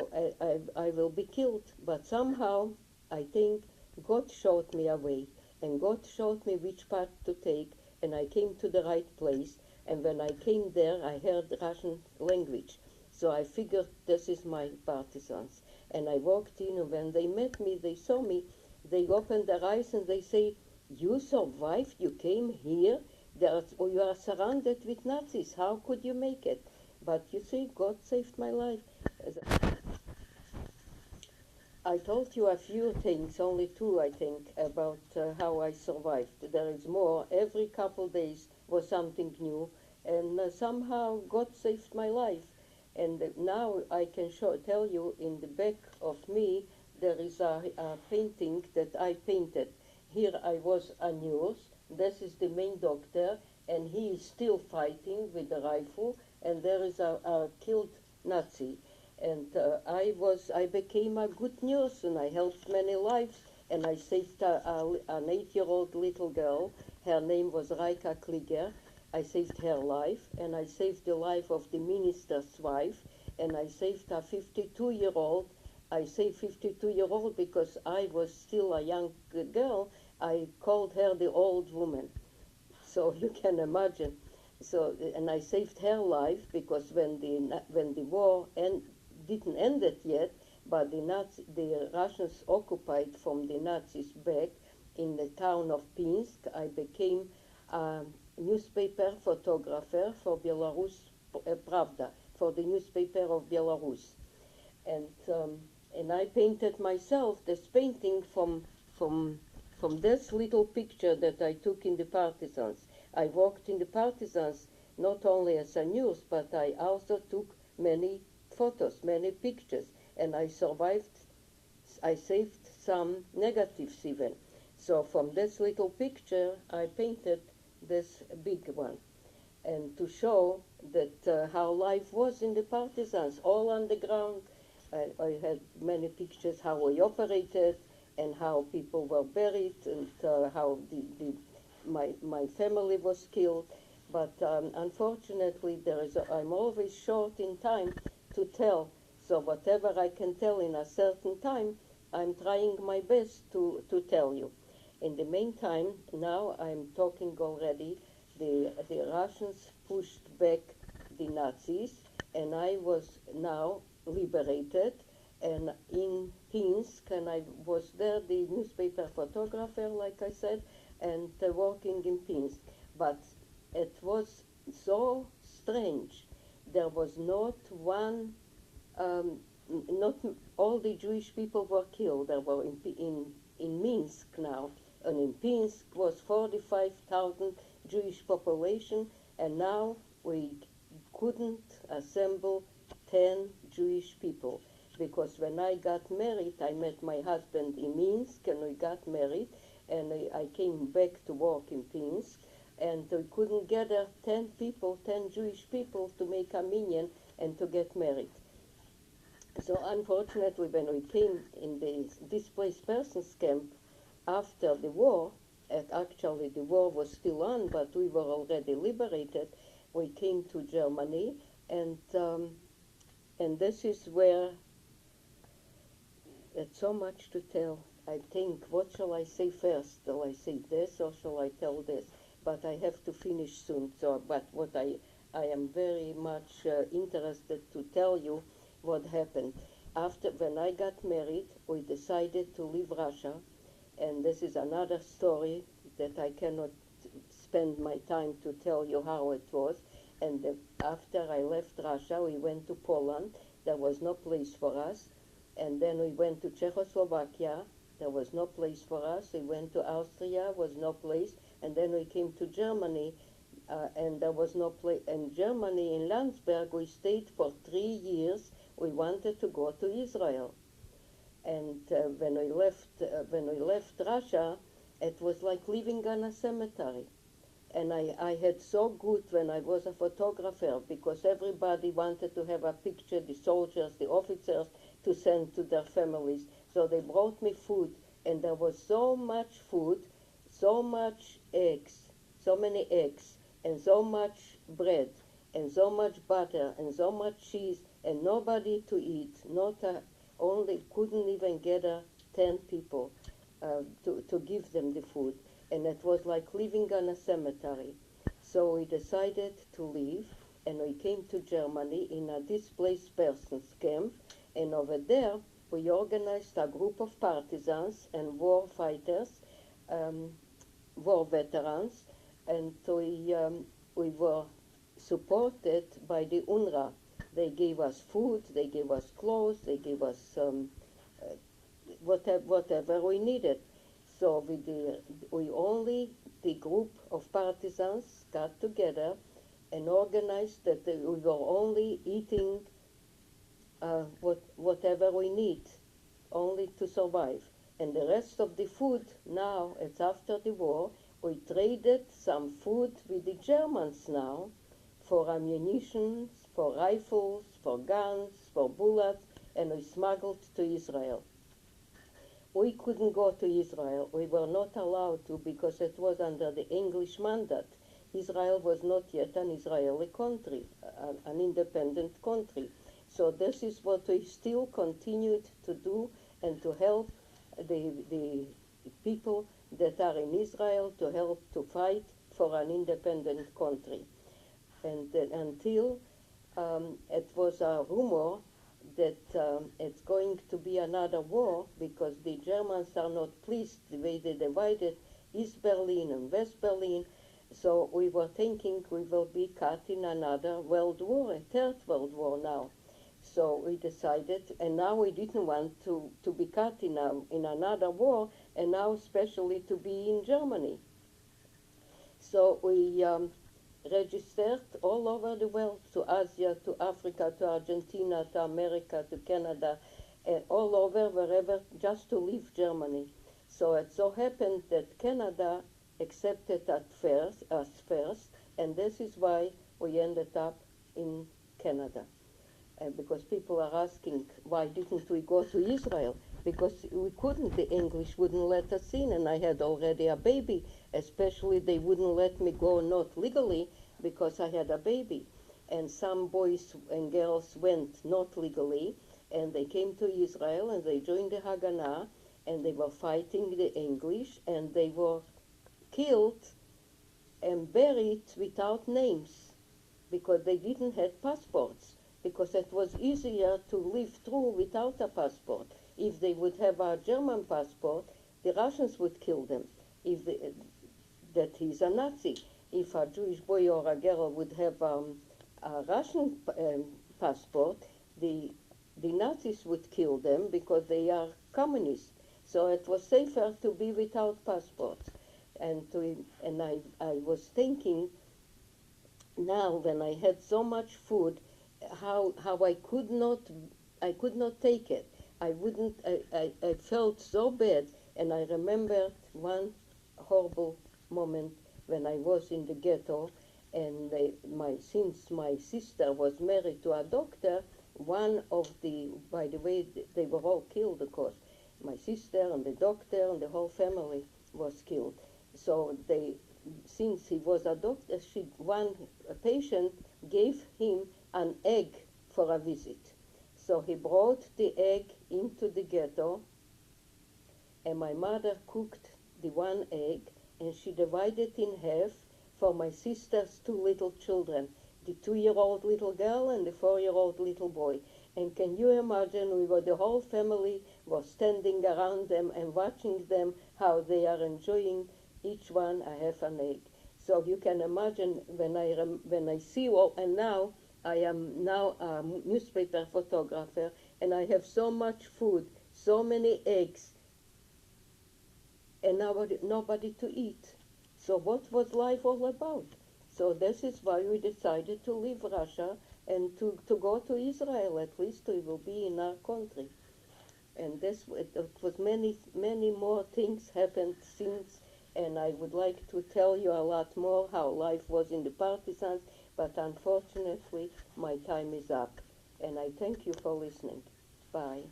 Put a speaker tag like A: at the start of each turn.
A: So I will be killed. But somehow, I think God showed me a way, and God showed me which path to take, and I came to the right place. And when I came there, I heard Russian language. So I figured this is my partisans. And I walked in, and when they met me, they saw me, they opened their eyes and they say, "You survived? You came here? You are surrounded with Nazis. How could you make it?" But you see, God saved my life. I told you a few things, only two, I think, about how I survived. There is more. Every couple days was something new, and somehow God saved my life. And now I can tell you in the back of me there is a painting that I painted. Here I was a nurse. This is the main doctor, and he is still fighting with the rifle. And there is a killed Nazi, and I became a good nurse, and I helped many lives, and I saved an 8-year-old little girl. Her name was Raika Kliger. I saved her life, and I saved the life of the minister's wife, and I saved a 52-year-old. I say 52-year-old because I was still a young girl. I called her the old woman. So you can imagine. So, and I saved her life because when the war didn't end it yet, but the Russians occupied from the Nazis back in the town of Pinsk. I became a newspaper photographer for Belarus Pravda, for the newspaper of Belarus, and and I painted myself this painting from this little picture that I took in the partisans. I worked in the partisans not only as a nurse, but I also took many photos, many pictures, and I survived. I saved some negatives even. So from this little picture, I painted this big one, and to show that how life was in the partisans, all on the ground. I had many pictures how we operated and how people were buried, and how my family was killed. But unfortunately, I'm always short in time to tell. So whatever I can tell in a certain time, I'm trying my best to tell you. In the meantime, now I'm talking already. The Russians pushed back the Nazis, and I was now liberated, and in Pinsk, and I was there, the newspaper photographer, like I said, and working in Pinsk. But it was so strange. There was not one, not all the Jewish people were killed. There were in Minsk now, and in Pinsk was 45,000 Jewish population, and now we couldn't assemble 10 Jewish people, because when I got married, I met my husband in Minsk, and we got married, and I came back to work in Pinsk, and we couldn't gather 10 people, 10 Jewish people to make a minyan and to get married. So unfortunately, when we came in the displaced persons camp after the war, actually the war was still on, but we were already liberated, we came to Germany, and this is where it's so much to tell. I think, what shall I say first? Shall I say this or shall I tell this? But I have to finish soon. So, but what I am very much interested to tell you what happened. After, when I got married, we decided to leave Russia, and this is another story that I cannot spend my time to tell you how it was. And after I left Russia, we went to Poland. There was no place for us. And then we went to Czechoslovakia. There was no place for us. We went to Austria, was no place. And then we came to Germany, and there was no place. In Germany, in Landsberg, we stayed for 3 years. We wanted to go to Israel. And when we left Russia, it was like living on a cemetery. And I had so good when I was a photographer, because everybody wanted to have a picture, the soldiers, the officers, to send to their families. So they brought me food, and there was so much food, so much eggs, so many eggs, and so much bread, and so much butter, and so much cheese, and nobody to eat, only couldn't even gather 10 people to give them the food. And it was like living in a cemetery. So we decided to leave, and we came to Germany in a displaced persons camp, and over there we organized a group of partisans and war fighters, um, war veterans, and we were supported by the UNRWA. They gave us food, they gave us clothes, they gave us uh, whatever we needed. So we only, the group of partisans got together and organized that we were only eating whatever we need, only to survive. And the rest of the food, now it's after the war, we traded some food with the Germans now for ammunition, for rifles, for guns, for bullets, and we smuggled to Israel. We couldn't go to Israel. We were not allowed to because it was under the English mandate. Israel was not yet an Israeli country, an independent country. So this is what we still continued to do and to help the people that are in Israel to help to fight for an independent country. And until it was a rumor that it's going to be another war because the Germans are not pleased the way they divided East Berlin and West Berlin. So we were thinking we will be caught in another world war, a third world war now. So we decided, and now we didn't want to be caught in another war, and now especially to be in Germany. So we registered all over the world, to Asia, to Africa, to Argentina, to America, to Canada, all over, wherever, just to leave Germany. So it so happened that Canada accepted us first, and this is why we ended up in Canada. Because people are asking, why didn't we go to Israel? Because we couldn't, the English wouldn't let us in, and I had already a baby. Especially they wouldn't let me go, not legally, because I had a baby. And some boys and girls went not legally, and they came to Israel, and they joined the Haganah, and they were fighting the English, and they were killed and buried without names, because they didn't have passports, because it was easier to live through without a passport. If they would have a German passport, the Russians would kill them. If that he's a Nazi. If a Jewish boy or a girl would have a Russian passport, the Nazis would kill them because they are communists. So it was safer to be without passports. And I was thinking now when I had so much food, how I could not take it. I felt so bad, and I remembered one horrible moment when I was in the ghetto, and since my sister was married to a doctor, by the way, they were all killed, of course. My sister and the doctor and the whole family was killed. So since he was a doctor, one patient gave him an egg for a visit. So he brought the egg into the ghetto, and my mother cooked the one egg, and she divided in half for my sister's two little children, the 2-year-old little girl and the 4-year-old little boy. And can you imagine, the whole family was standing around them and watching them, how they are enjoying each one a half an egg. So you can imagine when I see all, and now I am now a newspaper photographer, and I have so much food, so many eggs, and nobody to eat. So what was life all about? So this is why we decided to leave Russia and to go to Israel. At least we will be in our country. And it was many more things happened since, and I would like to tell you a lot more how life was in the partisans, but unfortunately my time is up. And I thank you for listening. Bye.